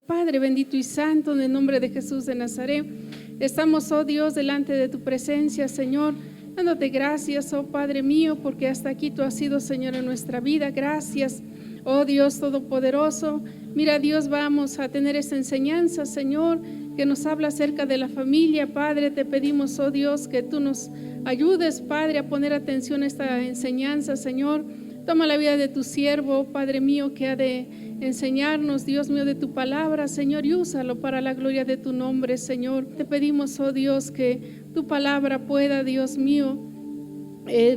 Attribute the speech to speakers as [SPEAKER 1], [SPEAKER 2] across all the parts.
[SPEAKER 1] Padre bendito y santo, en el nombre de Jesús de Nazaret, estamos, oh Dios, delante de tu presencia, Señor, dándote gracias, oh Padre mío, porque hasta aquí tú has sido, Señor, en nuestra vida. Gracias, oh Dios Todopoderoso. Mira, Dios, vamos a tener esta enseñanza, Señor, que nos habla acerca de la familia. Padre, te pedimos, oh Dios, que tú nos ayudes, Padre, a poner atención a esta enseñanza, Señor. Toma la vida de tu siervo, Padre mío, que ha de enseñarnos, Dios mío, de tu palabra, Señor, y úsalo para la gloria de tu nombre, Señor. Te pedimos, oh Dios, que tu palabra pueda, Dios mío,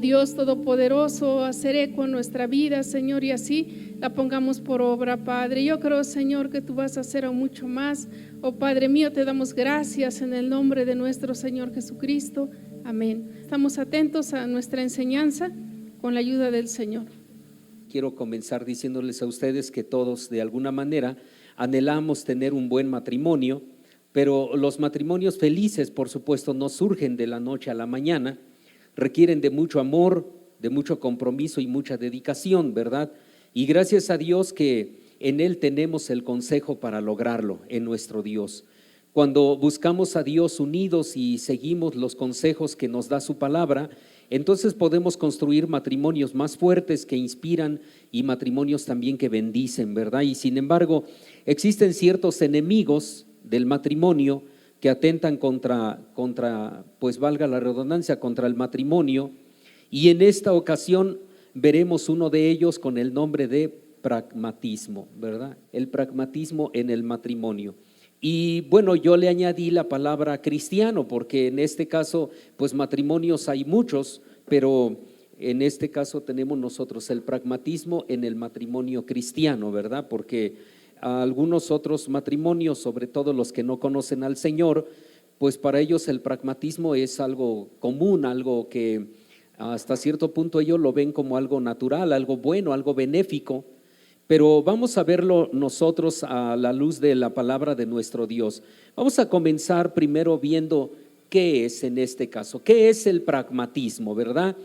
[SPEAKER 1] Dios Todopoderoso, hacer eco en nuestra vida, Señor, y así la pongamos por obra, Padre. Yo creo, Señor, que tú vas a hacer aún mucho más. Oh Padre mío, te damos gracias en el nombre de nuestro Señor Jesucristo. Amén. Estamos atentos a nuestra enseñanza con la ayuda del Señor.
[SPEAKER 2] Quiero comenzar diciéndoles a ustedes que todos de alguna manera anhelamos tener un buen matrimonio, pero los matrimonios felices, por supuesto, no surgen de la noche a la mañana, requieren de mucho amor, de mucho compromiso y mucha dedicación, ¿verdad? Y gracias a Dios que en Él tenemos el consejo para lograrlo, en nuestro Dios. Cuando buscamos a Dios unidos y seguimos los consejos que nos da su palabra, entonces podemos construir matrimonios más fuertes que inspiran y matrimonios también que bendicen, ¿verdad? Y sin embargo, existen ciertos enemigos del matrimonio que atentan contra, pues valga la redundancia, contra el matrimonio. Y en esta ocasión veremos uno de ellos con el nombre de pragmatismo, ¿verdad? El pragmatismo en el matrimonio. Y bueno, yo le añadí la palabra cristiano porque en este caso, pues matrimonios hay muchos, pero en este caso tenemos nosotros el pragmatismo en el matrimonio cristiano, ¿verdad? Porque algunos otros matrimonios, sobre todo los que no conocen al Señor, pues para ellos el pragmatismo es algo común, algo que hasta cierto punto ellos lo ven como algo natural, algo bueno, algo benéfico. Pero vamos a verlo nosotros a la luz de la palabra de nuestro Dios. Vamos a comenzar primero viendo qué es en este caso, qué es el pragmatismo, ¿verdad?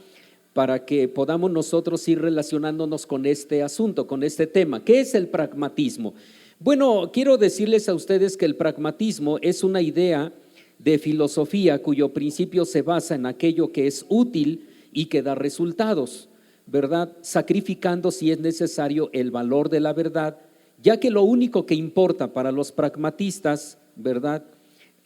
[SPEAKER 2] Para que podamos nosotros ir relacionándonos con este asunto, con este tema. ¿Qué es el pragmatismo? Bueno, quiero decirles a ustedes que el pragmatismo es una idea de filosofía cuyo principio se basa en aquello que es útil y que da resultados, ¿verdad? Sacrificando si es necesario el valor de la verdad, ya que lo único que importa para los pragmatistas, ¿verdad?,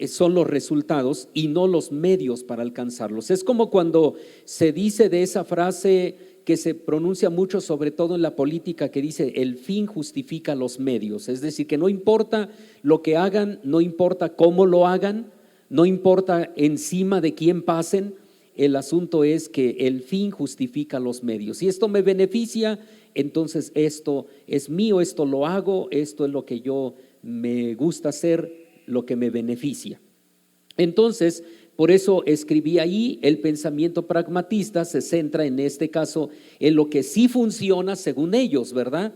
[SPEAKER 2] son los resultados y no los medios para alcanzarlos. Es como cuando se dice de esa frase que se pronuncia mucho, sobre todo en la política, que dice el fin justifica los medios, es decir, que no importa lo que hagan, no importa cómo lo hagan, no importa encima de quién pasen. El asunto es que el fin justifica los medios. Si esto me beneficia, entonces esto es mío, esto lo hago, esto es lo que yo me gusta hacer, lo que me beneficia. Entonces, por eso escribí ahí, el pensamiento pragmatista se centra en este caso en lo que sí funciona según ellos, ¿verdad?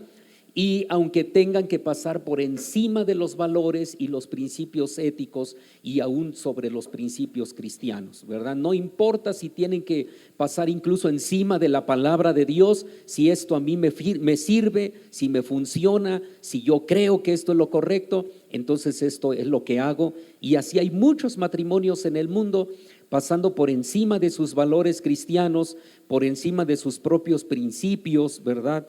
[SPEAKER 2] Y aunque tengan que pasar por encima de los valores y los principios éticos y aún sobre los principios cristianos, ¿verdad? No importa si tienen que pasar incluso encima de la palabra de Dios, si esto a mí me sirve, si me funciona, si yo creo que esto es lo correcto, entonces esto es lo que hago. Y así hay muchos matrimonios en el mundo pasando por encima de sus valores cristianos, por encima de sus propios principios, ¿verdad?,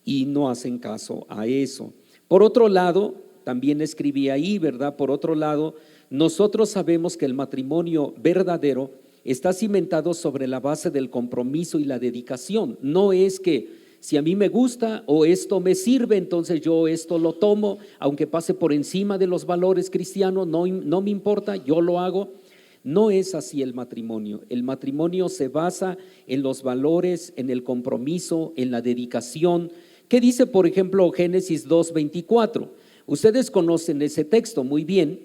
[SPEAKER 2] y no hacen caso a eso. Por otro lado, también escribí ahí, ¿verdad? Por otro lado, nosotros sabemos que el matrimonio verdadero está cimentado sobre la base del compromiso y la dedicación. No es que si a mí me gusta o esto me sirve, entonces yo esto lo tomo, aunque pase por encima de los valores cristianos, no me importa, yo lo hago. No es así el matrimonio. El matrimonio se basa en los valores, en el compromiso, en la dedicación. ¿Qué dice, por ejemplo, Génesis 2:24? Ustedes conocen ese texto muy bien,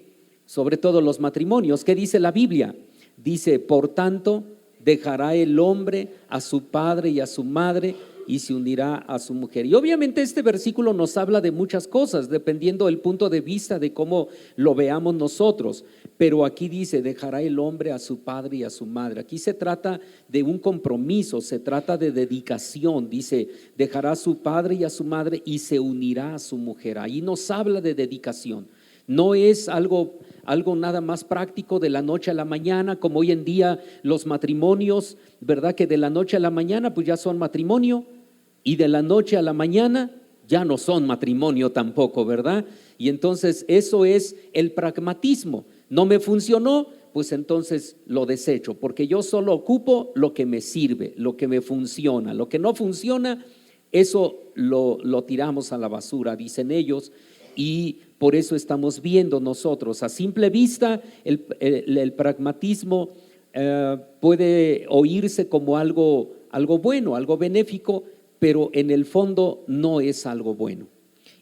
[SPEAKER 2] sobre todo los matrimonios. ¿Qué dice la Biblia? Dice, por tanto, dejará el hombre a su padre y a su madre y se unirá a su mujer. Y obviamente este versículo nos habla de muchas cosas, dependiendo del punto de vista de cómo lo veamos nosotros. Pero aquí dice, dejará el hombre a su padre y a su madre. Aquí se trata de un compromiso, se trata de dedicación. Dice, dejará a su padre y a su madre y se unirá a su mujer. Ahí nos habla de dedicación. No es algo nada más práctico de la noche a la mañana, como hoy en día los matrimonios, ¿verdad? Que de la noche a la mañana pues ya son matrimonio, y de la noche a la mañana ya no son matrimonio tampoco, ¿verdad? Y entonces eso es el pragmatismo. No me funcionó, pues entonces lo desecho, porque yo solo ocupo lo que me sirve, lo que me funciona. Lo que no funciona, eso lo tiramos a la basura, dicen ellos. Y por eso estamos viendo nosotros, a simple vista, el pragmatismo puede oírse como algo bueno, algo benéfico, pero en el fondo no es algo bueno.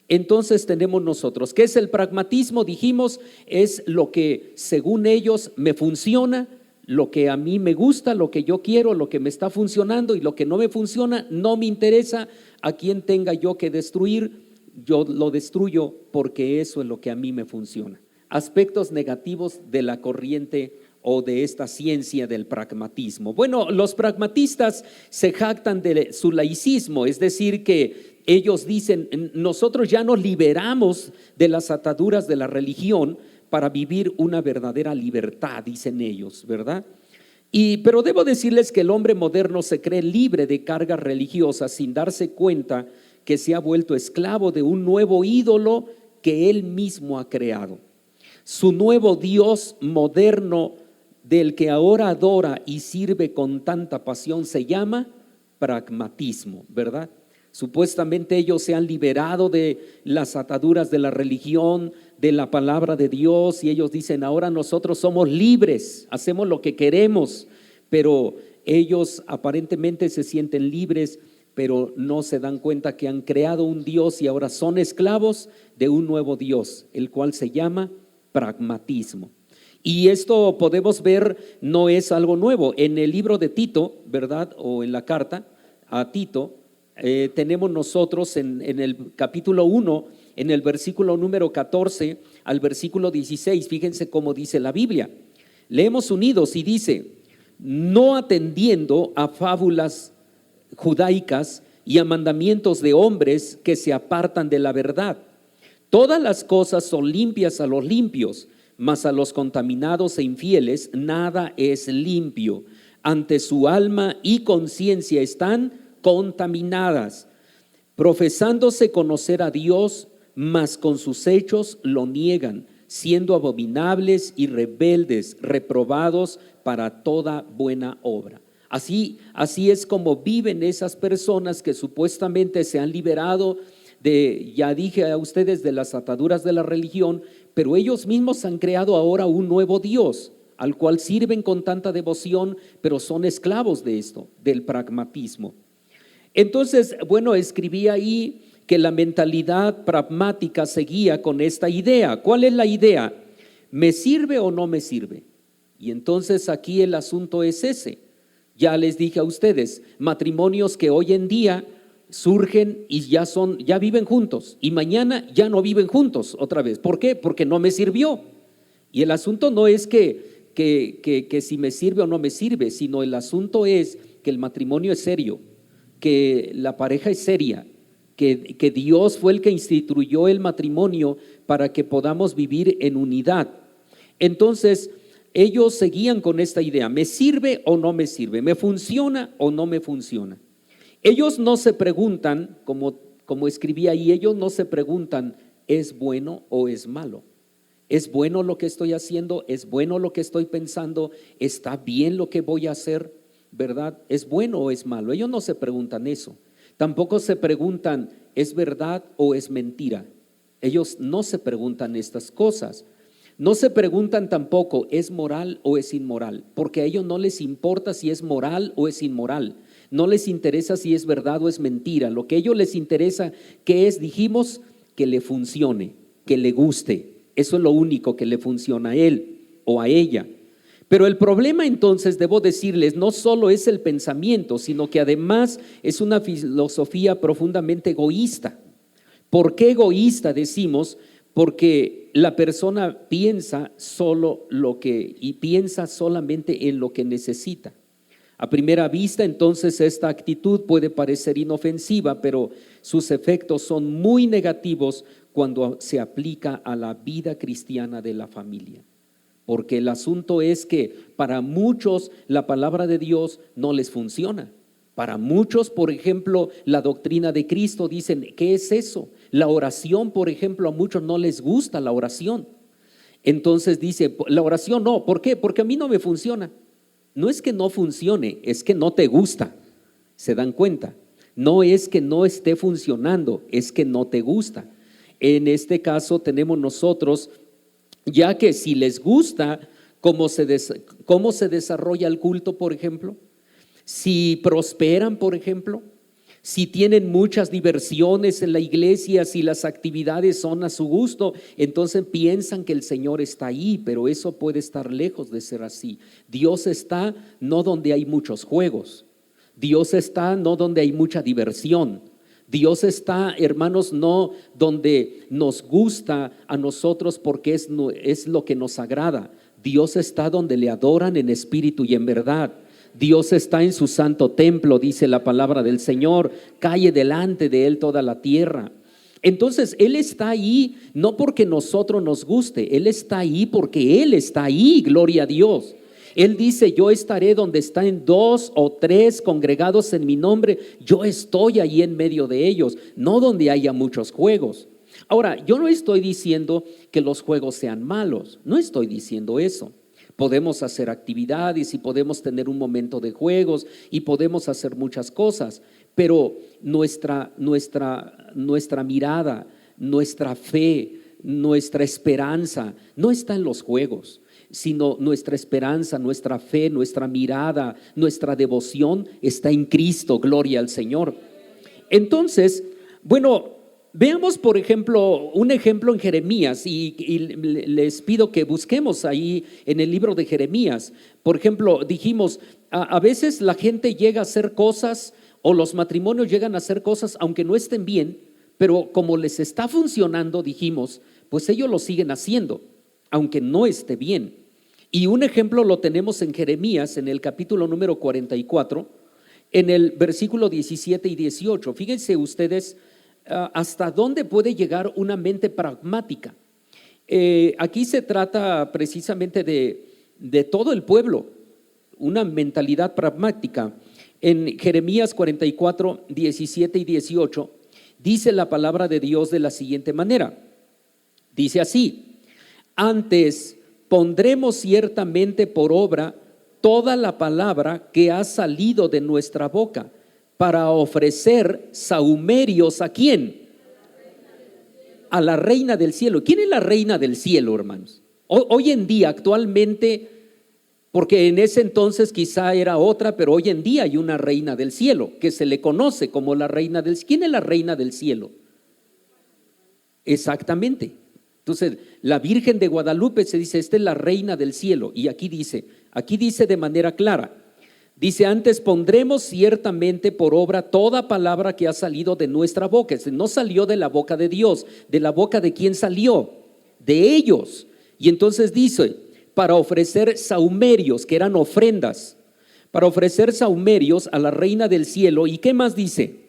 [SPEAKER 2] Entonces tenemos nosotros, ¿qué es el pragmatismo? Dijimos, es lo que según ellos me funciona, lo que a mí me gusta, lo que yo quiero, lo que me está funcionando, y lo que no me funciona no me interesa. A quien tenga yo que destruir, yo lo destruyo, porque eso es lo que a mí me funciona. Aspectos negativos de la corriente o de esta ciencia del pragmatismo. Bueno, los pragmatistas se jactan de su laicismo, es decir, que ellos dicen, nosotros ya nos liberamos de las ataduras de la religión para vivir una verdadera libertad, dicen ellos, ¿verdad? Pero debo decirles que el hombre moderno se cree libre de cargas religiosas sin darse cuenta que se ha vuelto esclavo de un nuevo ídolo que él mismo ha creado. Su nuevo Dios moderno, del que ahora adora y sirve con tanta pasión, se llama pragmatismo, ¿verdad? Supuestamente ellos se han liberado de las ataduras de la religión, de la palabra de Dios, y ellos dicen, ahora nosotros somos libres, hacemos lo que queremos. Pero ellos aparentemente se sienten libres, pero no se dan cuenta que han creado un Dios y ahora son esclavos de un nuevo Dios, el cual se llama pragmatismo. Y esto podemos ver, no es algo nuevo. En el libro de Tito, ¿verdad? O en la carta a Tito, tenemos nosotros en el capítulo 1, en el versículo número 14 al versículo 16, fíjense cómo dice la Biblia. Leemos unidos y dice, no atendiendo a fábulas judaicas y a mandamientos de hombres que se apartan de la verdad. Todas las cosas son limpias a los limpios, mas a los contaminados e infieles nada es limpio. Ante su alma y conciencia están contaminadas, profesándose conocer a Dios, mas con sus hechos lo niegan, siendo abominables y rebeldes, reprobados para toda buena obra. Así es como viven esas personas que supuestamente se han liberado de, ya dije a ustedes, de las ataduras de la religión, pero ellos mismos han creado ahora un nuevo Dios, al cual sirven con tanta devoción, pero son esclavos de esto, del pragmatismo. Entonces, bueno, escribí ahí que la mentalidad pragmática seguía con esta idea. ¿Cuál es la idea? ¿Me sirve o no me sirve? Y entonces aquí el asunto es ese. Ya les dije a ustedes, matrimonios que hoy en día surgen y ya viven juntos, y mañana ya no viven juntos otra vez. ¿Por qué? Porque no me sirvió. Y el asunto no es que si me sirve o no me sirve, sino el asunto es que el matrimonio es serio, que la pareja es seria, que Dios fue el que instituyó el matrimonio para que podamos vivir en unidad. Entonces ellos seguían con esta idea, ¿me sirve o no me sirve? ¿Me funciona o no me funciona? Ellos no se preguntan, como escribí ahí, ellos no se preguntan, ¿es bueno o es malo? ¿Es bueno lo que estoy haciendo? ¿Es bueno lo que estoy pensando? ¿Está bien lo que voy a hacer? ¿Verdad? ¿Es bueno o es malo? Ellos no se preguntan eso. Tampoco se preguntan, ¿es verdad o es mentira? Ellos no se preguntan estas cosas. No se preguntan tampoco, ¿es moral o es inmoral? Porque a ellos no les importa si es moral o es inmoral. No les interesa si es verdad o es mentira. Lo que a ellos les interesa, ¿qué es? Dijimos, que le funcione, que le guste. Eso es lo único que le funciona a él o a ella. Pero el problema entonces, debo decirles, no solo es el pensamiento, sino que además es una filosofía profundamente egoísta. ¿Por qué egoísta decimos? Porque la persona piensa piensa solamente en lo que necesita. A primera vista, entonces, esta actitud puede parecer inofensiva, pero sus efectos son muy negativos cuando se aplica a la vida cristiana de la familia. Porque el asunto es que para muchos la palabra de Dios no les funciona. Para muchos, por ejemplo, la doctrina de Cristo, dicen, ¿qué es eso? La oración, por ejemplo, a muchos no les gusta la oración. Entonces dice, la oración no, ¿por qué? Porque a mí no me funciona. No es que no funcione, es que no te gusta. ¿Se dan cuenta? No es que no esté funcionando, es que no te gusta. En este caso tenemos nosotros, ya que si les gusta cómo se desarrolla el culto, por ejemplo, si prosperan, por ejemplo, si tienen muchas diversiones en la iglesia, si las actividades son a su gusto, entonces piensan que el Señor está ahí, pero eso puede estar lejos de ser así. Dios está no donde hay muchos juegos, Dios está no donde hay mucha diversión. Dios está, hermanos, no donde nos gusta a nosotros porque es lo que nos agrada. Dios está donde le adoran en espíritu y en verdad. Dios está en su santo templo, dice la palabra del Señor, calle delante de Él toda la tierra. Entonces Él está ahí no porque nosotros nos guste, Él está ahí porque Él está ahí, gloria a Dios. Él dice, yo estaré donde están 2 o 3 congregados en mi nombre, yo estoy ahí en medio de ellos, no donde haya muchos juegos. Ahora, yo no estoy diciendo que los juegos sean malos, no estoy diciendo eso. Podemos hacer actividades y podemos tener un momento de juegos y podemos hacer muchas cosas, pero nuestra mirada, nuestra fe, nuestra esperanza no está en los juegos, sino nuestra esperanza, nuestra fe, nuestra mirada, nuestra devoción está en Cristo, gloria al Señor. Entonces, bueno, veamos por ejemplo un ejemplo en Jeremías y les pido que busquemos ahí en el libro de Jeremías. Por ejemplo, dijimos, a veces la gente llega a hacer cosas o los matrimonios llegan a hacer cosas aunque no estén bien, pero como les está funcionando, dijimos, pues ellos lo siguen haciendo, aunque no esté bien. Y un ejemplo lo tenemos en Jeremías, en el capítulo número 44, en el versículo 17 y 18. Fíjense ustedes hasta dónde puede llegar una mente pragmática. Aquí se trata precisamente de todo el pueblo, una mentalidad pragmática. En Jeremías 44, 17 y 18, dice la palabra de Dios de la siguiente manera. Dice así: antes pondremos ciertamente por obra toda la palabra que ha salido de nuestra boca, para ofrecer sahumerios ¿a quién? A la reina del cielo. ¿Quién es la reina del cielo, hermanos? Hoy en día, actualmente, porque en ese entonces quizá era otra, pero hoy en día hay una reina del cielo que se le conoce como la reina del cielo. ¿Quién es la reina del cielo? Exactamente. Entonces, la Virgen de Guadalupe se dice, esta es la reina del cielo. Y aquí dice de manera clara, dice, antes pondremos ciertamente por obra toda palabra que ha salido de nuestra boca. No salió de la boca de Dios, ¿de la boca de quién salió? De ellos. Y entonces dice, para ofrecer sahumerios, que eran ofrendas, para ofrecer sahumerios a la reina del cielo. ¿Y qué más dice?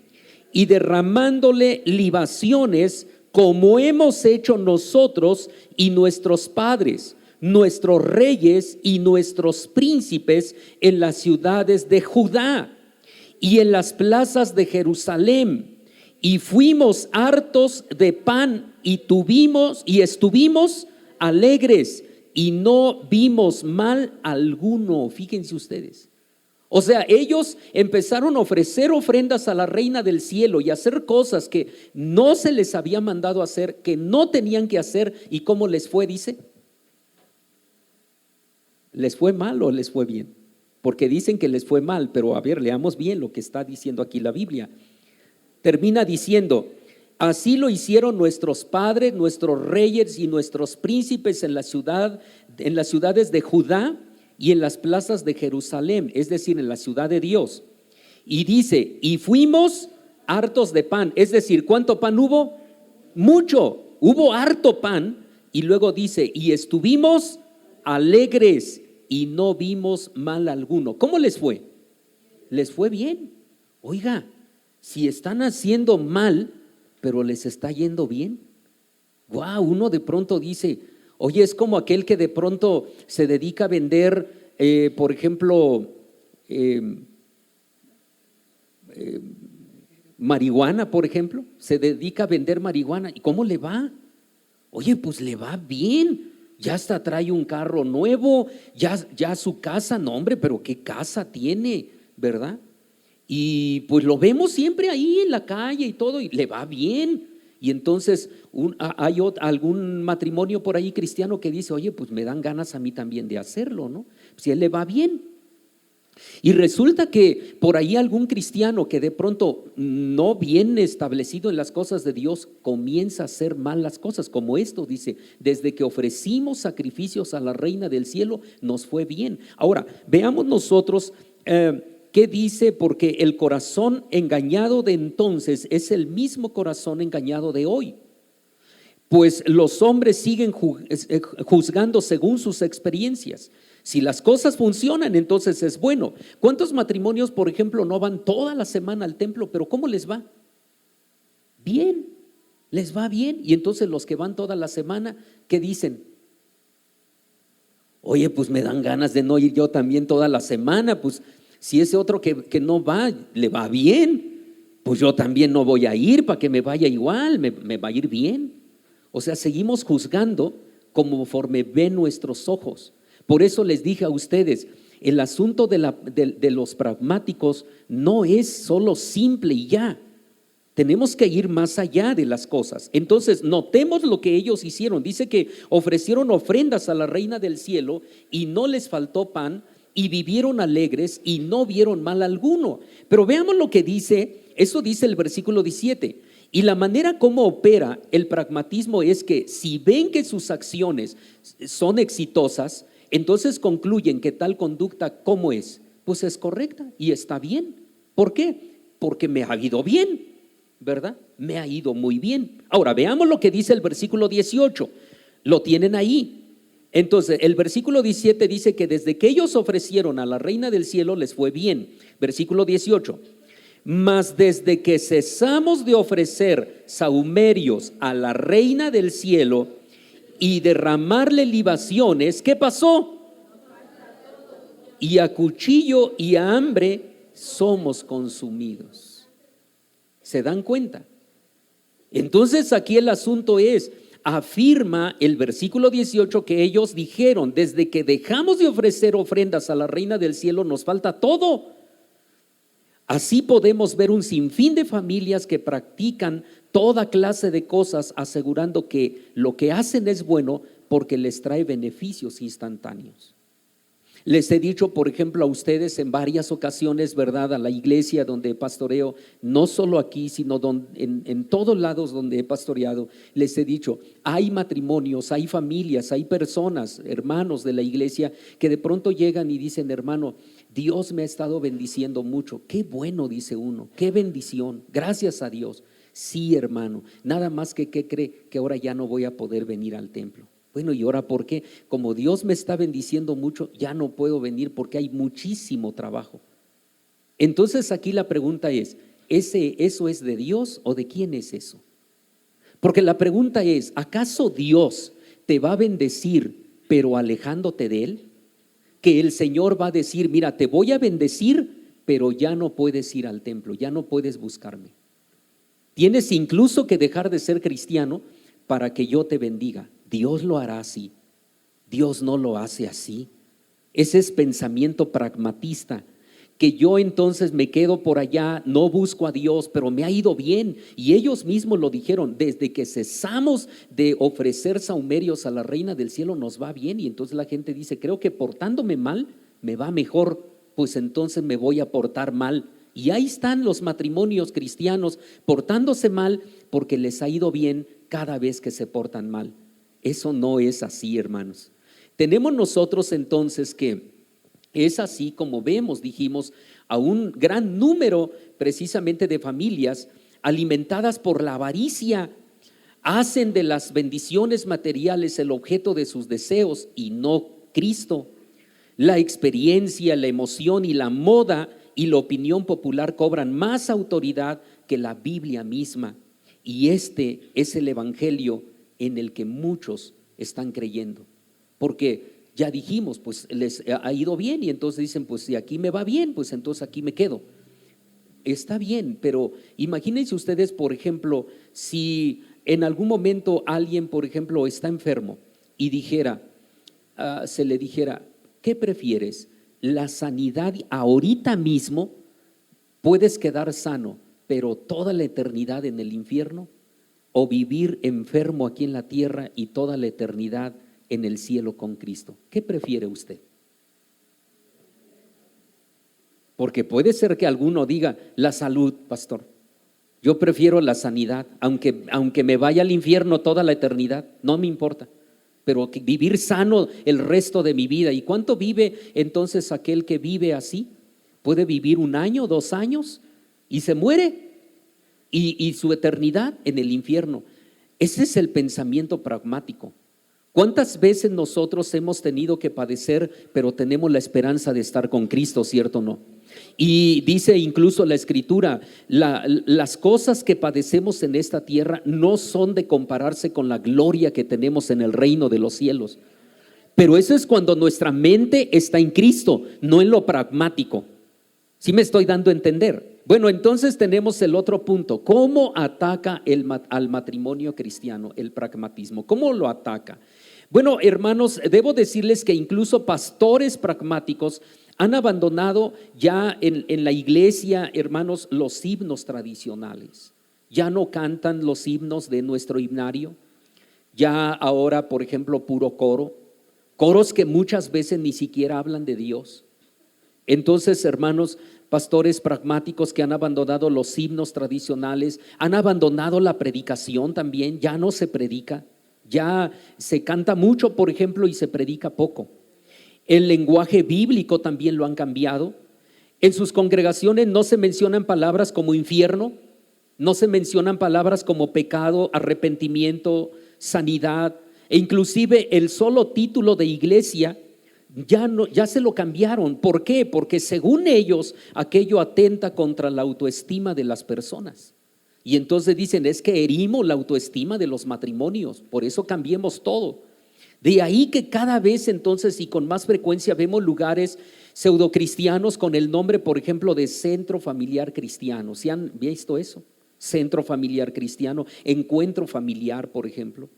[SPEAKER 2] Y derramándole libaciones, como hemos hecho nosotros y nuestros padres, nuestros reyes y nuestros príncipes en las ciudades de Judá y en las plazas de Jerusalén, y fuimos hartos de pan y estuvimos alegres y no vimos mal alguno. Fíjense ustedes. O sea, ellos empezaron a ofrecer ofrendas a la reina del cielo y a hacer cosas que no se les había mandado hacer, que no tenían que hacer. ¿Y cómo les fue? Dice, ¿les fue mal o les fue bien? Porque dicen que les fue mal, pero a ver, leamos bien lo que está diciendo aquí la Biblia. Termina diciendo, así lo hicieron nuestros padres, nuestros reyes y nuestros príncipes en las ciudades de Judá y en las plazas de Jerusalén, es decir, en la ciudad de Dios. Y dice, y fuimos hartos de pan, es decir, ¿cuánto pan hubo? Mucho, hubo harto pan. Y luego dice, y estuvimos alegres y no vimos mal alguno. ¿Cómo les fue? Les fue bien. Oiga, si están haciendo mal, pero les está yendo bien. Wow, uno de pronto dice, oye, es como aquel que de pronto se dedica a vender, por ejemplo, marihuana, por ejemplo, se dedica a vender marihuana. ¿Y cómo le va? Oye, pues le va bien, ya hasta trae un carro nuevo, ya su casa, no hombre, pero qué casa tiene, ¿verdad? Y pues lo vemos siempre ahí en la calle y todo, y le va bien. Y entonces hay algún matrimonio por ahí cristiano que dice, oye, pues me dan ganas a mí también de hacerlo, ¿no? Si a él le va bien. Y resulta que por ahí algún cristiano que de pronto no viene establecido en las cosas de Dios comienza a hacer mal las cosas, como esto dice, desde que ofrecimos sacrificios a la Reina del Cielo nos fue bien. Ahora, veamos nosotros qué dice, porque el corazón engañado de entonces es el mismo corazón engañado de hoy. Pues los hombres siguen juzgando según sus experiencias. Si las cosas funcionan, entonces es bueno. ¿Cuántos matrimonios, por ejemplo, no van toda la semana al templo, pero cómo les va? Bien, les va bien. Y entonces los que van toda la semana, ¿qué dicen? Oye, pues me dan ganas de no ir yo también toda la semana. Pues si ese otro que no va, le va bien, pues yo también no voy a ir para que me vaya igual, me va a ir bien. O sea, seguimos juzgando conforme ven nuestros ojos. Por eso les dije a ustedes, el asunto de los pragmáticos no es solo simple y ya. Tenemos que ir más allá de las cosas. Entonces, notemos lo que ellos hicieron. Dice que ofrecieron ofrendas a la Reina del Cielo y no les faltó pan y vivieron alegres y no vieron mal alguno. Pero veamos lo que dice, eso dice el versículo 17. Y la manera como opera el pragmatismo es que si ven que sus acciones son exitosas, entonces concluyen que tal conducta, ¿cómo es? Pues es correcta y está bien. ¿Por qué? Porque me ha ido bien, ¿verdad? Me ha ido muy bien. Ahora, veamos lo que dice el versículo 18. Lo tienen ahí. Entonces, el versículo 17 dice que desde que ellos ofrecieron a la Reina del Cielo les fue bien. Versículo 18. Mas desde que cesamos de ofrecer sahumerios a la Reina del Cielo y derramarle libaciones, ¿qué pasó? Y a cuchillo y a hambre somos consumidos. ¿Se dan cuenta? Entonces aquí el asunto es, afirma el versículo 18 que ellos dijeron, desde que dejamos de ofrecer ofrendas a la Reina del Cielo nos falta todo. Así podemos ver un sinfín de familias que practican toda clase de cosas asegurando que lo que hacen es bueno porque les trae beneficios instantáneos. Les he dicho, por ejemplo, a ustedes en varias ocasiones, ¿verdad? A la iglesia donde pastoreo, no solo aquí, sino en todos lados donde he pastoreado, les he dicho, hay matrimonios, hay familias, hay personas, hermanos de la iglesia, que de pronto llegan y dicen, hermano, Dios me ha estado bendiciendo mucho. Qué bueno, dice uno, qué bendición, gracias a Dios. Sí, hermano, nada más que ¿qué cree? Que ahora ya no voy a poder venir al templo. Bueno, ¿y ahora por qué? Como Dios me está bendiciendo mucho, ya no puedo venir porque hay muchísimo trabajo. Entonces aquí la pregunta es, ¿eso es de Dios o de quién es eso? Porque la pregunta es, ¿acaso Dios te va a bendecir pero alejándote de Él? Que el Señor va a decir, mira, te voy a bendecir, pero ya no puedes ir al templo, ya no puedes buscarme. Tienes incluso que dejar de ser cristiano para que yo te bendiga. Dios lo hará así. Dios no lo hace así. Ese es pensamiento pragmatista, que yo entonces me quedo por allá, no busco a Dios, pero me ha ido bien. Y ellos mismos lo dijeron, desde que cesamos de ofrecer sahumerios a la Reina del Cielo nos va bien. Y entonces la gente dice, creo que portándome mal me va mejor, pues entonces me voy a portar mal. Y ahí están los matrimonios cristianos portándose mal porque les ha ido bien cada vez que se portan mal. Eso no es así, hermanos. Tenemos nosotros entonces que Es así como vemos, dijimos, a un gran número precisamente de familias alimentadas por la avaricia. Hacen de las bendiciones materiales el objeto de sus deseos y no Cristo. La experiencia, la emoción y la moda y la opinión popular cobran más autoridad que la Biblia misma. Y este es el evangelio en el que muchos están creyendo. Porque ya dijimos, pues les ha ido bien y entonces dicen, pues si aquí me va bien, pues entonces aquí me quedo. Está bien, pero imagínense ustedes, por ejemplo, si en algún momento alguien, por ejemplo, está enfermo y dijera, se le dijera, ¿qué prefieres? ¿La sanidad ahorita mismo? ¿Puedes quedar sano, pero toda la eternidad en el infierno? ¿O vivir enfermo aquí en la tierra y toda la eternidad en el cielo con Cristo? ¿Qué prefiere usted? Porque puede ser que alguno diga, la salud, pastor. Yo prefiero la sanidad, aunque me vaya al infierno toda la eternidad, no me importa. Pero vivir sano el resto de mi vida. ¿Y cuánto vive entonces aquel que vive así? Puede vivir 1 año, 2 años y se muere. Y su eternidad en el infierno. Ese es el pensamiento pragmático. ¿Cuántas veces nosotros hemos tenido que padecer, pero tenemos la esperanza de estar con Cristo, cierto o no? Y dice incluso la Escritura, las cosas que padecemos en esta tierra no son de compararse con la gloria que tenemos en el reino de los cielos. Pero eso es cuando nuestra mente está en Cristo, no en lo pragmático. ¿Sí me estoy dando a entender? Bueno, entonces tenemos el otro punto. ¿Cómo ataca al matrimonio cristiano el pragmatismo? ¿Cómo lo ataca? Bueno, hermanos, debo decirles que incluso pastores pragmáticos han abandonado ya en la iglesia, hermanos, los himnos tradicionales. Ya no cantan los himnos de nuestro himnario. Ya ahora, por ejemplo, puro coro. Coros que muchas veces ni siquiera hablan de Dios. Entonces, hermanos, pastores pragmáticos que han abandonado los himnos tradicionales, han abandonado la predicación también, ya no se predica, ya se canta mucho, por ejemplo, y se predica poco. El lenguaje bíblico también lo han cambiado. En sus congregaciones no se mencionan palabras como infierno, no se mencionan palabras como pecado, arrepentimiento, sanidad, e inclusive el solo título de iglesia ya se lo cambiaron. ¿Por qué? Porque según ellos aquello atenta contra la autoestima de las personas. Y entonces dicen, es que herimos la autoestima de los matrimonios, por eso cambiemos todo. De ahí que cada vez entonces y con más frecuencia vemos lugares pseudocristianos con el nombre, por ejemplo, de Centro Familiar Cristiano. ¿Sí han visto eso? Centro Familiar Cristiano, Encuentro Familiar, por ejemplo.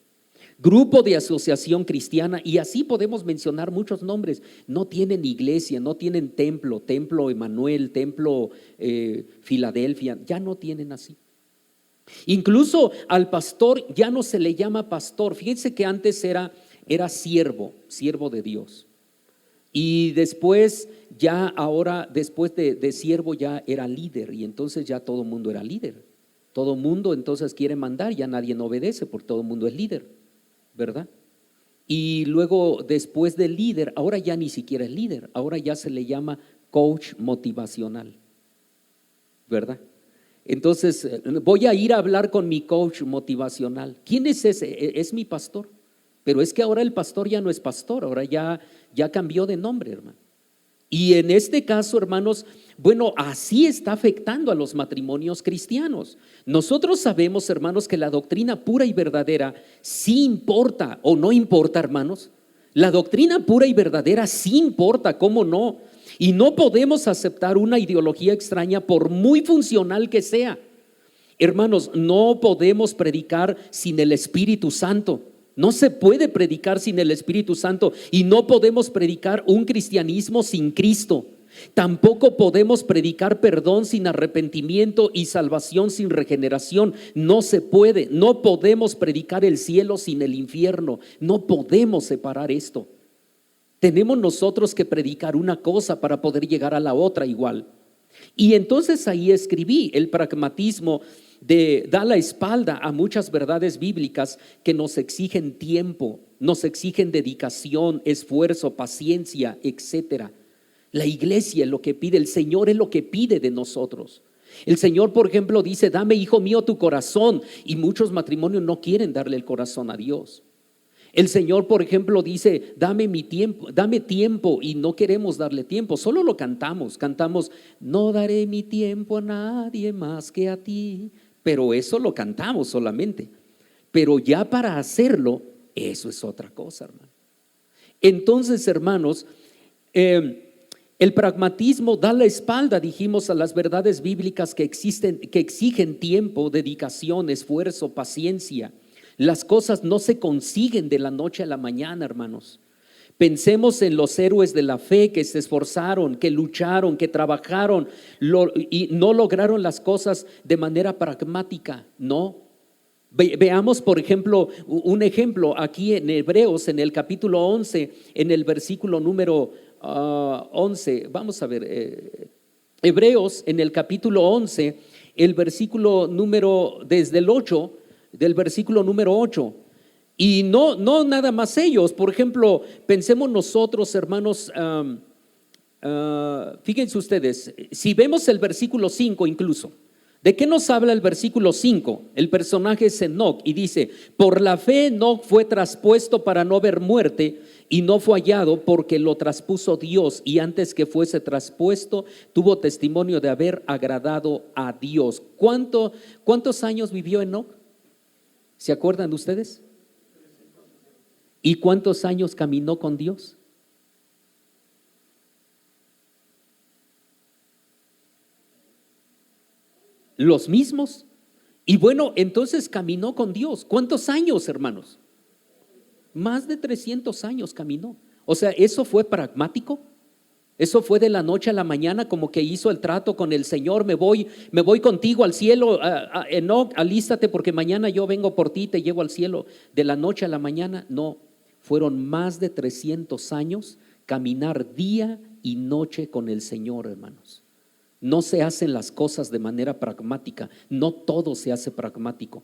[SPEAKER 2] Grupo de Asociación Cristiana, y así podemos mencionar muchos nombres. No tienen iglesia, no tienen templo, Templo Emanuel, Templo Filadelfia, ya no tienen así. Incluso al pastor ya no se le llama pastor. Fíjense que antes era siervo de Dios. Y después ya ahora, después de siervo ya era líder, y entonces ya todo el mundo era líder. Todo el mundo entonces quiere mandar, ya nadie no obedece porque todo el mundo es líder, ¿verdad? Y luego después del líder, ahora ya ni siquiera es líder, ahora ya se le llama coach motivacional, ¿verdad? Entonces voy a ir a hablar con mi coach motivacional. ¿Quién es ese? Es mi pastor. Pero es que ahora el pastor ya no es pastor, ahora ya cambió de nombre, hermano. Y en este caso, hermanos, bueno, así está afectando a los matrimonios cristianos. Nosotros sabemos, hermanos, que la doctrina pura y verdadera sí importa, o no importa, hermanos. La doctrina pura y verdadera sí importa, ¿cómo no? Y no podemos aceptar una ideología extraña por muy funcional que sea. Hermanos, no podemos predicar sin el Espíritu Santo. No se puede predicar sin el Espíritu Santo, y no podemos predicar un cristianismo sin Cristo. Tampoco podemos predicar perdón sin arrepentimiento y salvación sin regeneración. No se puede. No podemos predicar el cielo sin el infierno. No podemos separar esto. Tenemos nosotros que predicar una cosa para poder llegar a la otra igual. Y entonces ahí escribí, el pragmatismo da la espalda a muchas verdades bíblicas que nos exigen tiempo, nos exigen dedicación, esfuerzo, paciencia, etcétera. La iglesia es lo que pide, el Señor es lo que pide de nosotros. El Señor, por ejemplo, dice: dame, hijo mío, tu corazón. Y muchos matrimonios no quieren darle el corazón a Dios. El Señor, por ejemplo, dice: dame mi tiempo, dame tiempo, y no queremos darle tiempo, solo lo cantamos, no daré mi tiempo a nadie más que a ti, pero eso lo cantamos solamente, pero ya para hacerlo, eso es otra cosa, hermano. Entonces, hermanos, el pragmatismo da la espalda, dijimos, a las verdades bíblicas que exigen tiempo, dedicación, esfuerzo, paciencia. Las cosas no se consiguen de la noche a la mañana, hermanos. Pensemos en los héroes de la fe que se esforzaron, que lucharon, que trabajaron y no lograron las cosas de manera pragmática, no. Veamos, por ejemplo, un ejemplo aquí en Hebreos, en el capítulo 11, en el versículo número 11. Vamos a ver, Hebreos en el capítulo 11, el versículo número, desde el 8, del versículo número 8. Y no nada más ellos. Por ejemplo, pensemos nosotros, hermanos, fíjense ustedes, si vemos el versículo 5 incluso, ¿de qué nos habla el versículo 5? El personaje es Enoc y dice: por la fe Enoc fue traspuesto para no ver muerte, y no fue hallado porque lo traspuso Dios, y antes que fuese traspuesto tuvo testimonio de haber agradado a Dios. ¿Cuántos años vivió Enoc? ¿Se acuerdan ustedes? ¿Y cuántos años caminó con Dios? Los mismos. Y bueno, entonces caminó con Dios. ¿Cuántos años, hermanos? Más de 300 años caminó. O sea, ¿eso fue pragmático? ¿Eso fue de la noche a la mañana, como que hizo el trato con el Señor? Me voy contigo al cielo, Enoc, alístate porque mañana yo vengo por ti, te llevo al cielo. De la noche a la mañana, no. Fueron más de 300 años caminar día y noche con el Señor, hermanos. No se hacen las cosas de manera pragmática, no todo se hace pragmático.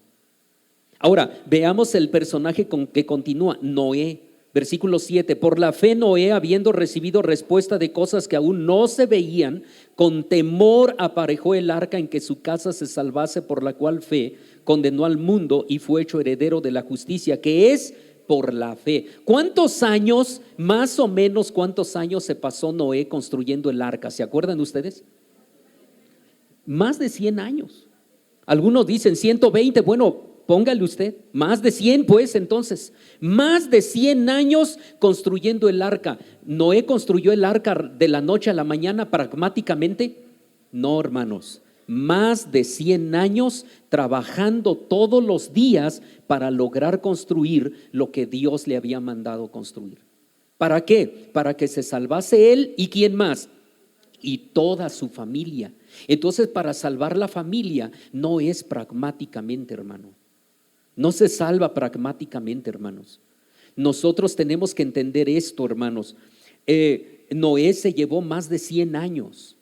[SPEAKER 2] Ahora, veamos el personaje que continúa, Noé, versículo 7. Por la fe Noé, habiendo recibido respuesta de cosas que aún no se veían, con temor aparejó el arca en que su casa se salvase, por la cual fe condenó al mundo y fue hecho heredero de la justicia, que es por la fe. ¿Cuántos años, más o menos, cuántos años se pasó Noé construyendo el arca? ¿Se acuerdan ustedes? Más de 100 años. Algunos dicen 120, bueno, póngale usted, más de 100 pues entonces, más de 100 años construyendo el arca. ¿Noé construyó el arca de la noche a la mañana pragmáticamente? No, hermanos, más de 100 años trabajando todos los días para lograr construir lo que Dios le había mandado construir. ¿Para qué? Para que se salvase él y ¿quién más? Y toda su familia. Entonces, para salvar la familia no es pragmáticamente, hermano. No se salva pragmáticamente, hermanos. Nosotros tenemos que entender esto, hermanos. Noé se llevó más de 100 años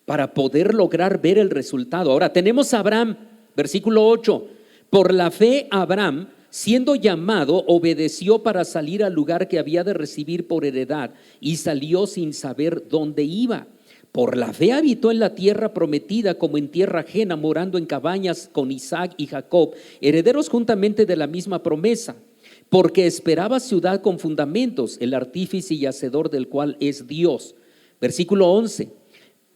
[SPEAKER 2] para poder lograr ver el resultado. Ahora tenemos a Abraham, versículo 8. Por la fe Abraham, siendo llamado, obedeció para salir al lugar que había de recibir por heredad, y salió sin saber dónde iba. Por la fe habitó en la tierra prometida como en tierra ajena, morando en cabañas con Isaac y Jacob, herederos juntamente de la misma promesa, porque esperaba ciudad con fundamentos, el artífice y hacedor del cual es Dios. Versículo 11.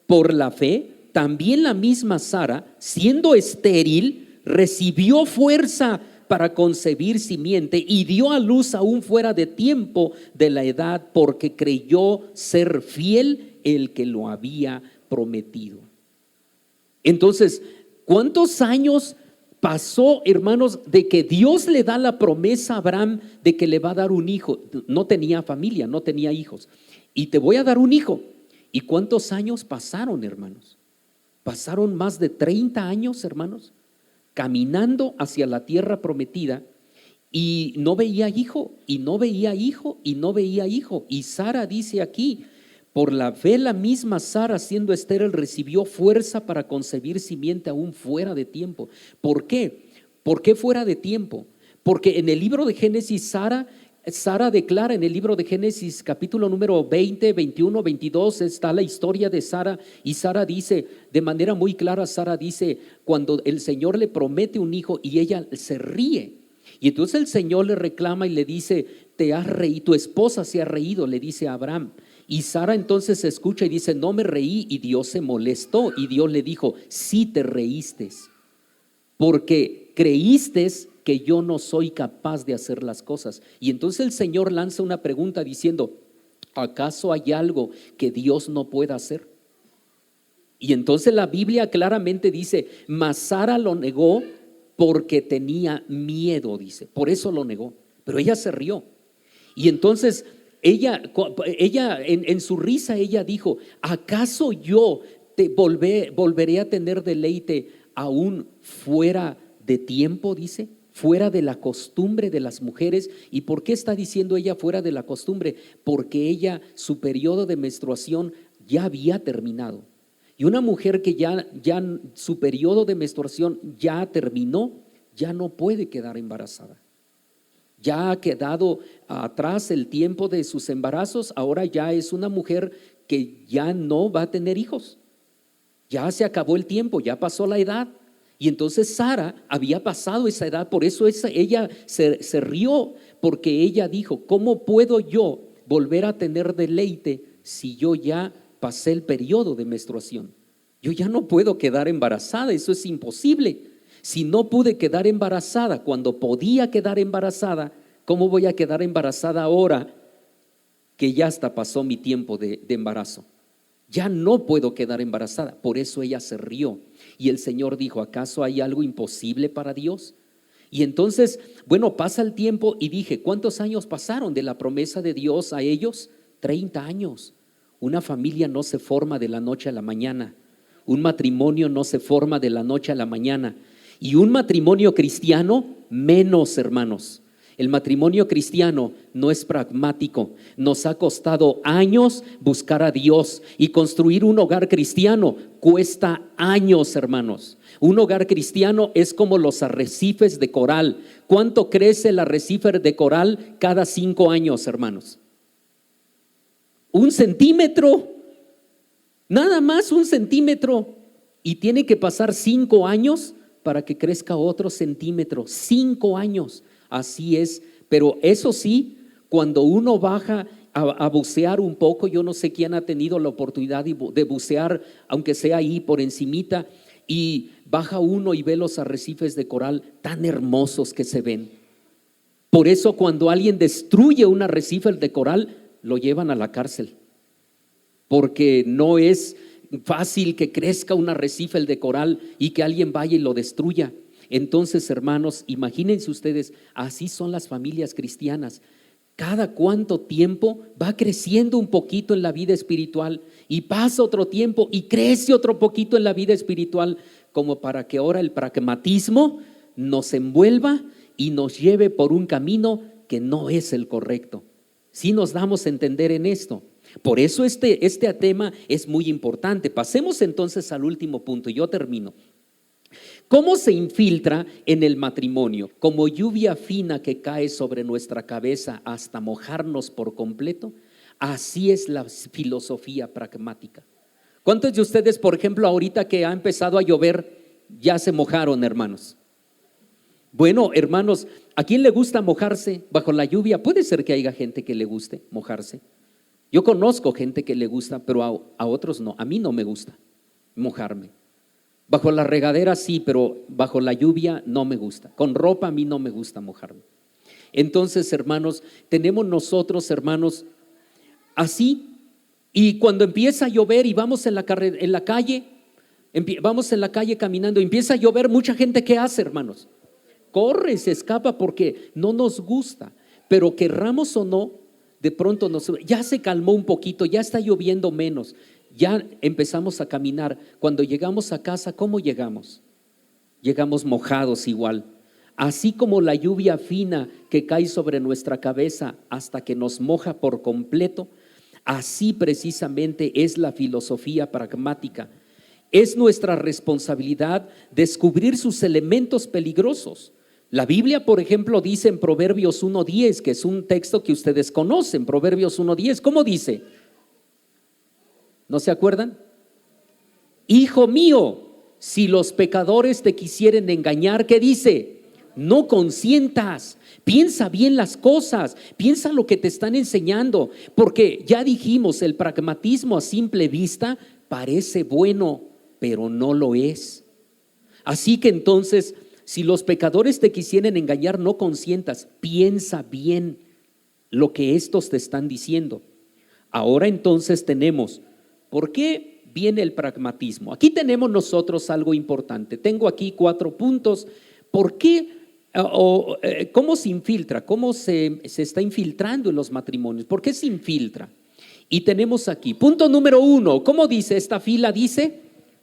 [SPEAKER 2] Por la fe también la misma Sara, siendo estéril, recibió fuerza para concebir simiente y dio a luz aún fuera de tiempo de la edad, porque creyó ser fiel el que lo había prometido. Entonces, ¿cuántos años pasó, hermanos, de que Dios le da la promesa a Abraham de que le va a dar un hijo? No tenía familia, no tenía hijos, y te voy a dar un hijo. ¿Y cuántos años pasaron, hermanos? Pasaron más de 30 años, hermanos, caminando hacia la tierra prometida, y no veía hijo, y no veía hijo, y no veía hijo. Y Sara dice aquí: por la fe la misma Sara, siendo estéril, recibió fuerza para concebir simiente aún fuera de tiempo. ¿Por qué? ¿Por qué fuera de tiempo? Porque en el libro de Génesis Sara Sara declara en el libro de Génesis capítulo número 20, 21, 22, está la historia de Sara, y Sara dice de manera muy clara, Sara dice cuando el Señor le promete un hijo y ella se ríe, y entonces el Señor le reclama y le dice, te has reído, tu esposa se ha reído, le dice a Abraham, y Sara entonces escucha y dice, no me reí, y Dios se molestó, y Dios le dijo, sí te reíste, porque creíste que yo no soy capaz de hacer las cosas. Y entonces el Señor lanza una pregunta diciendo, ¿acaso hay algo que Dios no pueda hacer? Y entonces la Biblia claramente dice, mas Sara lo negó porque tenía miedo, dice, por eso lo negó, pero ella se rió. Y entonces ella en su risa ella dijo, ¿acaso yo volveré a tener deleite aún fuera de tiempo? Dice, fuera de la costumbre de las mujeres. ¿Y por qué está diciendo ella fuera de la costumbre? Porque ella, su periodo de menstruación ya había terminado. Y una mujer que ya su periodo de menstruación ya terminó, ya no puede quedar embarazada. Ya ha quedado atrás el tiempo de sus embarazos, ahora ya es una mujer que ya no va a tener hijos. Ya se acabó el tiempo, ya pasó la edad. Y entonces Sara había pasado esa edad, por eso ella se rió, porque ella dijo, ¿cómo puedo yo volver a tener deleite si yo ya pasé el periodo de menstruación? Yo ya no puedo quedar embarazada, eso es imposible. Si no pude quedar embarazada cuando podía quedar embarazada, ¿cómo voy a quedar embarazada ahora que ya hasta pasó mi tiempo de embarazo? Ya no puedo quedar embarazada. Por eso ella se rió. Y el Señor dijo, ¿acaso hay algo imposible para Dios? Y entonces, bueno, pasa el tiempo y dije, ¿cuántos años pasaron de la promesa de Dios a ellos? 30 años. Una familia no se forma de la noche a la mañana. Un matrimonio no se forma de la noche a la mañana. Y un matrimonio cristiano, menos, hermanos. El matrimonio cristiano no es pragmático. Nos ha costado años buscar a Dios, y construir un hogar cristiano cuesta años, hermanos. Un hogar cristiano es como los arrecifes de coral. ¿Cuánto crece el arrecife de coral cada 5 años, hermanos? 1 centímetro, nada más 1 centímetro. Y tiene que pasar 5 años para que crezca otro centímetro. 5 años. Así es, pero eso sí, cuando uno baja a bucear un poco, yo no sé quién ha tenido la oportunidad de bucear, aunque sea ahí por encimita, y baja uno y ve los arrecifes de coral tan hermosos que se ven. Por eso cuando alguien destruye un arrecife de coral, lo llevan a la cárcel, porque no es fácil que crezca un arrecife de coral y que alguien vaya y lo destruya. Entonces, hermanos, imagínense ustedes, así son las familias cristianas. Cada cuánto tiempo va creciendo un poquito en la vida espiritual, y pasa otro tiempo y crece otro poquito en la vida espiritual, como para que ahora el pragmatismo nos envuelva y nos lleve por un camino que no es el correcto. Sí nos damos a entender en esto. Por eso este tema es muy importante. Pasemos entonces al último punto y yo termino. ¿Cómo se infiltra en el matrimonio? Como lluvia fina que cae sobre nuestra cabeza hasta mojarnos por completo. Así es la filosofía pragmática. ¿Cuántos de ustedes, por ejemplo, ahorita que ha empezado a llover, ya se mojaron, hermanos? Bueno, hermanos, ¿a quién le gusta mojarse bajo la lluvia? Puede ser que haya gente que le guste mojarse. Yo conozco gente que le gusta, pero a otros no. A mí no me gusta mojarme. Bajo la regadera sí, pero bajo la lluvia no me gusta. Con ropa a mí no me gusta mojarme. Entonces, hermanos, tenemos nosotros, hermanos, así. Y cuando empieza a llover y vamos en la calle, vamos en la calle caminando, empieza a llover, mucha gente, ¿qué hace, hermanos? Corre, se escapa porque no nos gusta. Pero querramos o no, de pronto ya se calmó un poquito, ya está lloviendo menos. Ya empezamos a caminar. Cuando llegamos a casa, ¿cómo llegamos? Llegamos mojados igual. Así como la lluvia fina que cae sobre nuestra cabeza hasta que nos moja por completo, así precisamente es la filosofía pragmática. Es nuestra responsabilidad descubrir sus elementos peligrosos, La Biblia, por ejemplo, dice en Proverbios 1:10, que es un texto que ustedes conocen, Proverbios 1:10, ¿cómo dice? ¿No se acuerdan? Hijo mío, si los pecadores te quisieren engañar, ¿qué dice? No consientas, piensa bien las cosas, piensa lo que te están enseñando, porque ya dijimos, el pragmatismo a simple vista parece bueno, pero no lo es. Así que entonces, si los pecadores te quisieren engañar, no consientas, piensa bien lo que estos te están diciendo. Ahora entonces tenemos, ¿por qué viene el pragmatismo? Aquí tenemos nosotros algo importante. Tengo aquí 4 puntos. ¿Por qué? ¿Cómo se infiltra? ¿Cómo se está infiltrando en los matrimonios? ¿Por qué se infiltra? Y tenemos aquí, punto número 1, ¿cómo dice esta fila? Dice,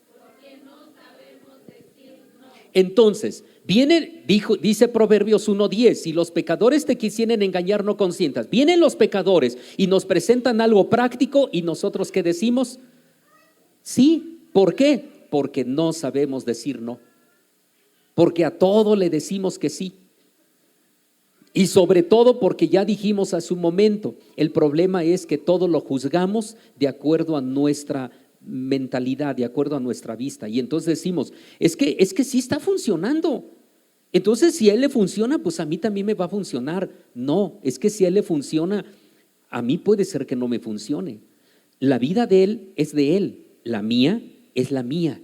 [SPEAKER 2] porque no sabemos decir no. Entonces, dice Proverbios 1:10, si los pecadores te quisieren engañar, no consientas. Vienen los pecadores y nos presentan algo práctico y nosotros ¿qué decimos? Sí, ¿por qué? Porque no sabemos decir no. Porque a todo le decimos que sí. Y sobre todo porque ya dijimos hace un momento, el problema es que todo lo juzgamos de acuerdo a nuestra mentalidad, de acuerdo a nuestra vista. Y entonces decimos, es que sí está funcionando. Entonces si a él le funciona, pues a mí también me va a funcionar. No, es que si a él le funciona, a mí puede ser que no me funcione. La vida de él es de él, la mía es la mía.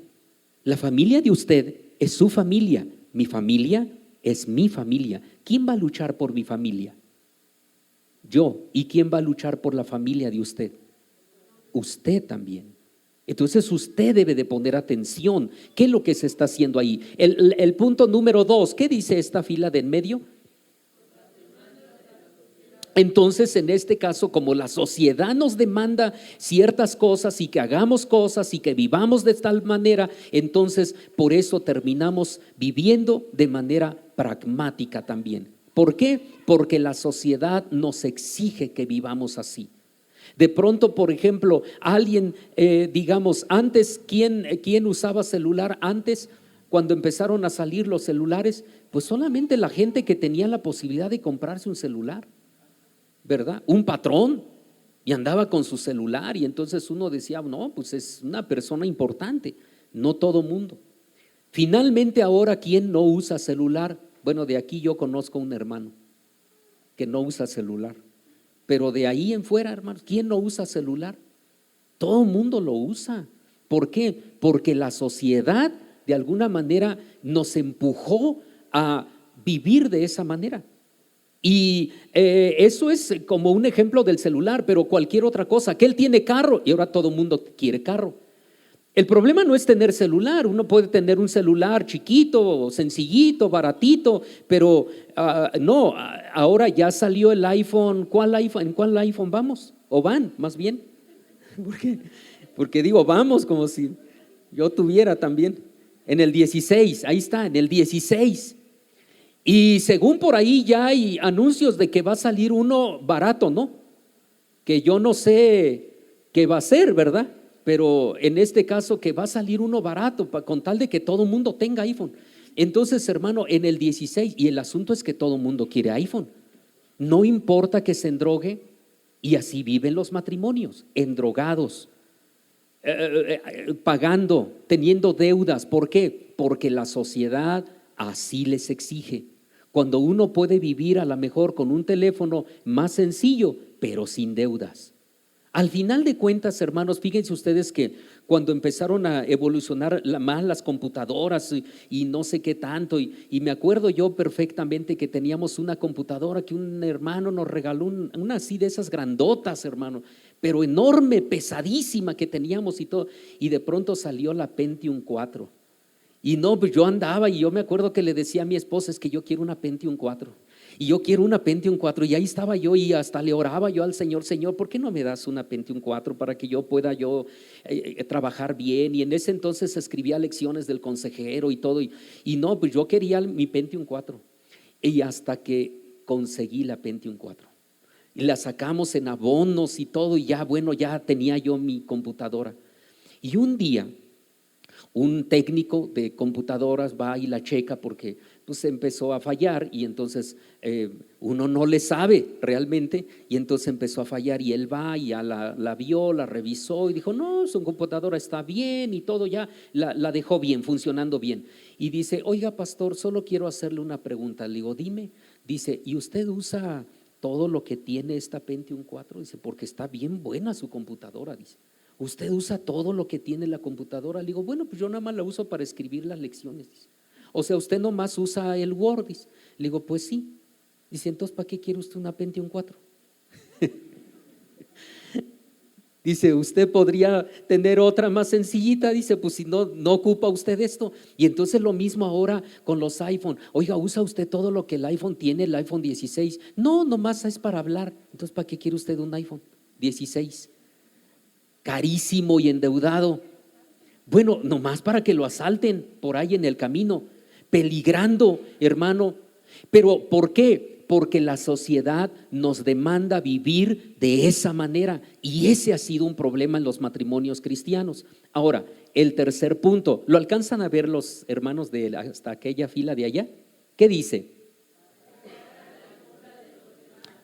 [SPEAKER 2] La familia de usted es su familia, mi familia es mi familia. ¿Quién va a luchar por mi familia? Yo. ¿Y quién va a luchar por la familia de usted? Usted también. Entonces usted debe de poner atención. ¿Qué es lo que se está haciendo ahí? El punto número 2, ¿qué dice esta fila de en medio? Entonces, en este caso, como la sociedad nos demanda ciertas cosas y que hagamos cosas y que vivamos de tal manera, entonces por eso terminamos viviendo de manera pragmática también. ¿Por qué? Porque la sociedad nos exige que vivamos así. De pronto, por ejemplo, alguien, digamos, antes, ¿quién usaba celular antes? Cuando empezaron a salir los celulares, pues solamente la gente que tenía la posibilidad de comprarse un celular, ¿verdad? Un patrón, y andaba con su celular, y entonces uno decía, no, pues es una persona importante. No todo mundo. Finalmente ahora, ¿quién no usa celular? Bueno, de aquí yo conozco un hermano que no usa celular, pero de ahí en fuera, hermanos, ¿quién no usa celular? Todo el mundo lo usa. ¿Por qué? Porque la sociedad de alguna manera nos empujó a vivir de esa manera. Y eso es como un ejemplo del celular, pero cualquier otra cosa, que él tiene carro y ahora todo el mundo quiere carro. El problema no es tener celular, uno puede tener un celular chiquito, sencillito, baratito, pero no, ahora ya salió el iPhone. ¿Cuál iPhone? ¿En cuál iPhone vamos? ¿O van más bien? ¿Por qué? Porque digo vamos como si yo tuviera también. En el 16, ahí está, en el 16. Y según por ahí ya hay anuncios de que va a salir uno barato, ¿no? Que yo no sé qué va a ser, ¿verdad? Pero en este caso que va a salir uno barato con tal de que todo el mundo tenga iPhone. Entonces, hermano, en el 16, y el asunto es que todo el mundo quiere iPhone. No importa que se endrogue, y así viven los matrimonios, endrogados, pagando, teniendo deudas. ¿Por qué? Porque la sociedad así les exige. Cuando uno puede vivir a lo mejor con un teléfono más sencillo, pero sin deudas. Al final de cuentas, hermanos, fíjense ustedes que cuando empezaron a evolucionar más las computadoras y no sé qué tanto, y me acuerdo yo perfectamente que teníamos una computadora que un hermano nos regaló, una así de esas grandotas, hermano, pero enorme, pesadísima que teníamos y todo, y de pronto salió la Pentium 4. Y no, pues yo andaba y yo me acuerdo que le decía a mi esposa, es que yo quiero una Pentium 4 y yo quiero una Pentium 4, y ahí estaba yo y hasta le oraba yo al Señor, Señor, ¿por qué no me das una Pentium 4 para que yo pueda trabajar bien? Y en ese entonces escribía lecciones del consejero y todo, y no, pues yo quería mi Pentium 4, y hasta que conseguí la Pentium 4 y la sacamos en abonos y todo, y ya bueno, ya tenía yo mi computadora. Y un día Un técnico de computadoras va y la checa porque pues empezó a fallar y entonces uno no le sabe realmente y entonces empezó a fallar y él va y ya la vio, la revisó y dijo, no, su computadora está bien y todo ya, la dejó bien, funcionando bien. Y dice, oiga pastor, solo quiero hacerle una pregunta. Le digo, dime. Dice, ¿y usted usa todo lo que tiene esta Pentium 4? Dice, porque está bien buena su computadora, dice. ¿Usted usa todo lo que tiene la computadora? Le digo, bueno, pues yo nada más la uso para escribir las lecciones, dice. O sea, usted nomás usa el Word, dice. Le digo, pues sí. Dice, entonces, ¿para qué quiere usted una Pentium 4? Dice, usted podría tener otra más sencillita, dice, pues si no ocupa usted esto. Y entonces lo mismo ahora con los iPhone. Oiga, ¿usa usted todo lo que el iPhone tiene, el iPhone 16? No, nomás es para hablar. Entonces, ¿para qué quiere usted un iPhone 16? Carísimo y endeudado. Bueno, nomás para que lo asalten por ahí en el camino, peligrando, hermano. Pero ¿por qué? Porque la sociedad nos demanda vivir de esa manera y ese ha sido un problema en los matrimonios cristianos. Ahora, el tercer punto, ¿lo alcanzan a ver los hermanos de hasta aquella fila de allá? ¿Qué dice?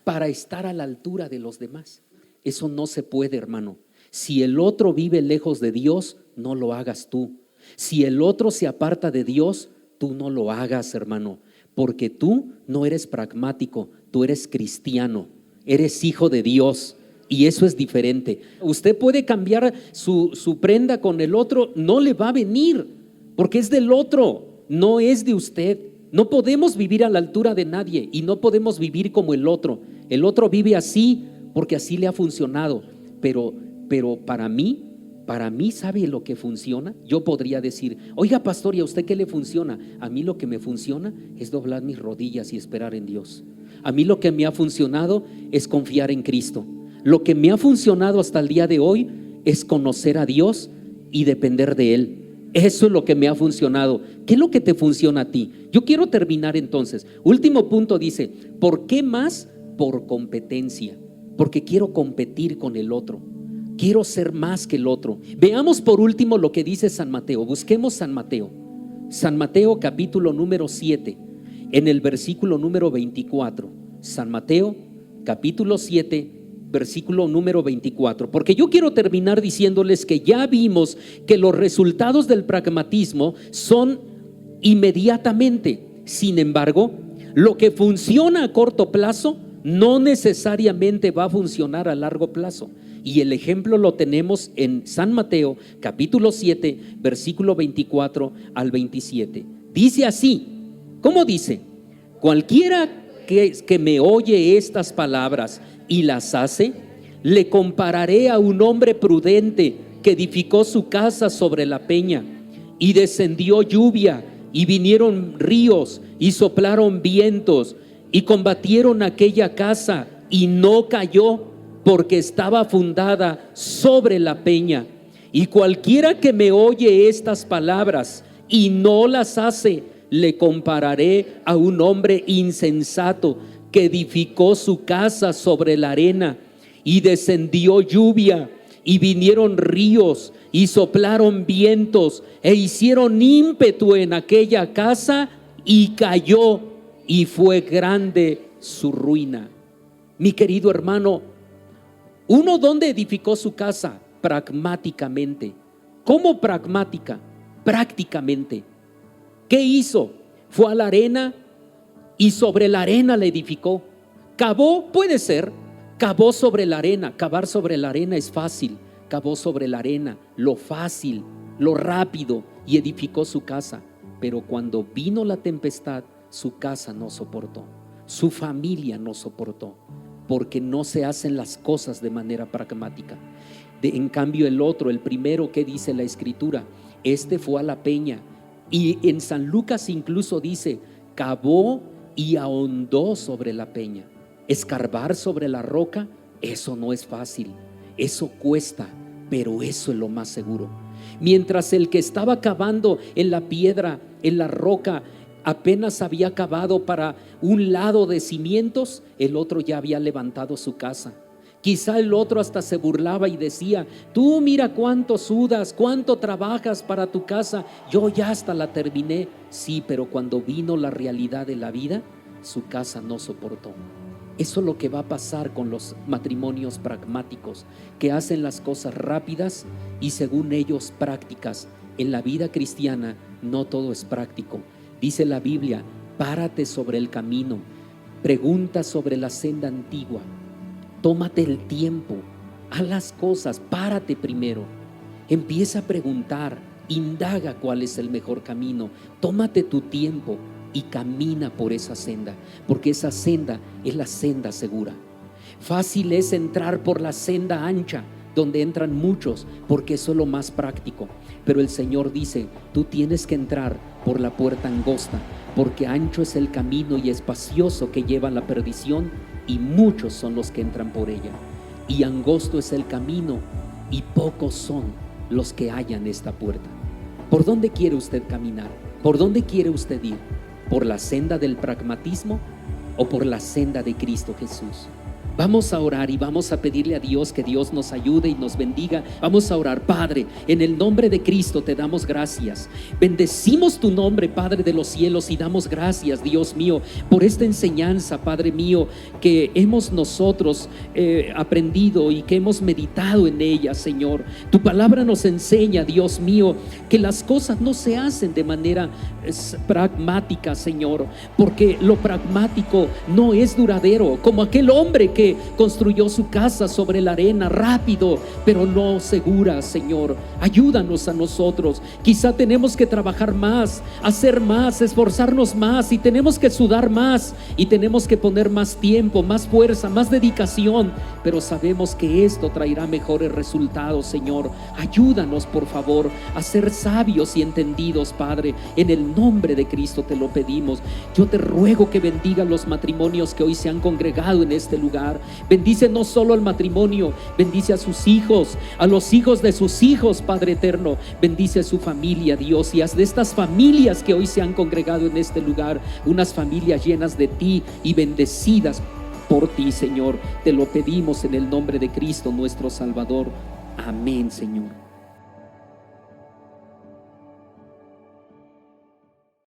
[SPEAKER 2] Para estar a la altura de los demás. Eso no se puede, hermano. Si el otro vive lejos de Dios, no lo hagas tú. Si el otro se aparta de Dios, tú no lo hagas, hermano. Porque tú no eres pragmático, tú eres cristiano, eres hijo de Dios y eso es diferente. Usted puede cambiar su prenda con el otro, no le va a venir porque es del otro, no es de usted. No podemos vivir a la altura de nadie y no podemos vivir como el otro. El otro vive así porque así le ha funcionado, pero para mí, ¿sabe lo que funciona? Yo podría decir, oiga pastor, ¿y a usted qué le funciona? A mí lo que me funciona es doblar mis rodillas y esperar en Dios. A mí lo que me ha funcionado es confiar en Cristo. Lo que me ha funcionado hasta el día de hoy es conocer a Dios y depender de Él. Eso es lo que me ha funcionado. ¿Qué es lo que te funciona a ti? Yo quiero terminar entonces. Último punto dice, ¿por qué más? Por competencia. Porque quiero competir con el otro. Quiero ser más que el otro. Veamos por último lo que dice San Mateo. Busquemos San Mateo. San Mateo capítulo número 7, en el versículo número 24. San Mateo capítulo 7, versículo número 24. Porque yo quiero terminar diciéndoles que ya vimos que los resultados del pragmatismo son inmediatamente. Sin embargo, lo que funciona a corto plazo no necesariamente va a funcionar a largo plazo. Y el ejemplo lo tenemos en San Mateo capítulo 7 versículo 24 al 27. Dice así, ¿cómo dice? Cualquiera que me oye estas palabras y las hace, le compararé a un hombre prudente que edificó su casa sobre la peña, y descendió lluvia, y vinieron ríos, y soplaron vientos, y combatieron aquella casa, y no cayó, porque estaba fundada sobre la peña. Y cualquiera que me oye estas palabras y no las hace, le compararé a un hombre insensato que edificó su casa sobre la arena, y descendió lluvia, y vinieron ríos, y soplaron vientos, e hicieron ímpetu en aquella casa, y cayó, y fue grande su ruina. Mi querido hermano, ¿uno dónde edificó su casa? Pragmáticamente. ¿Cómo pragmática? Prácticamente. ¿Qué hizo? Fue a la arena y sobre la arena la edificó. ¿Cavó? Puede ser. Cavó sobre la arena. Cavar sobre la arena es fácil. Cavó sobre la arena, lo fácil, lo rápido, y edificó su casa. Pero cuando vino la tempestad, su casa no soportó. Su familia no soportó. Porque no se hacen las cosas de manera pragmática. En cambio el otro, el primero, ¿qué dice la Escritura? Este fue a la peña, y en San Lucas incluso dice, cavó y ahondó sobre la peña. Escarbar sobre la roca, eso no es fácil, eso cuesta, pero eso es lo más seguro. Mientras el que estaba cavando en la piedra, en la roca, apenas había cavado para un lado de cimientos, el otro ya había levantado su casa. Quizá el otro hasta se burlaba y decía: tú mira cuánto sudas, cuánto trabajas para tu casa, yo ya hasta la terminé. Sí, pero cuando vino la realidad de la vida, su casa no soportó. Eso es lo que va a pasar con los matrimonios pragmáticos, que hacen las cosas rápidas y según ellos prácticas. En la vida cristiana no todo es práctico. Dice la Biblia: párate sobre el camino, pregunta sobre la senda antigua, tómate el tiempo, haz las cosas, párate primero, empieza a preguntar, indaga cuál es el mejor camino, tómate tu tiempo y camina por esa senda, porque esa senda es la senda segura. Fácil es entrar por la senda ancha, donde entran muchos, porque eso es lo más práctico. Pero el Señor dice: tú tienes que entrar por la puerta angosta, porque ancho es el camino y espacioso que lleva a la perdición, y muchos son los que entran por ella. Y angosto es el camino, y pocos son los que hallan esta puerta. ¿Por dónde quiere usted caminar? ¿Por dónde quiere usted ir? ¿Por la senda del pragmatismo o por la senda de Cristo Jesús? Vamos a orar y vamos a pedirle a Dios que Dios nos ayude y nos bendiga. Vamos a orar. Padre, en el nombre de Cristo te damos gracias. Bendecimos tu nombre, Padre de los cielos, y damos gracias, Dios mío, por esta enseñanza, Padre mío, que hemos nosotros aprendido y que hemos meditado en ella, Señor. Tu palabra nos enseña, Dios mío, que las cosas no se hacen de manera pragmática, Señor, porque lo pragmático no es duradero, como aquel hombre que construyó su casa sobre la arena, rápido pero no segura. Señor, ayúdanos a nosotros. Quizá tenemos que trabajar más, hacer más, esforzarnos más, y tenemos que sudar más, y tenemos que poner más tiempo, más fuerza, más dedicación, pero sabemos que esto traerá mejores resultados. Señor, ayúdanos por favor a ser sabios y entendidos, Padre. En el nombre de Cristo te lo pedimos. Yo te ruego que bendiga los matrimonios que hoy se han congregado en este lugar. Bendice no solo al matrimonio, bendice a sus hijos, a los hijos de sus hijos, Padre eterno. Bendice a su familia, Dios, y haz de estas familias que hoy se han congregado en este lugar unas familias llenas de ti y bendecidas por ti, Señor. Te lo pedimos en el nombre de Cristo nuestro Salvador. Amén, Señor.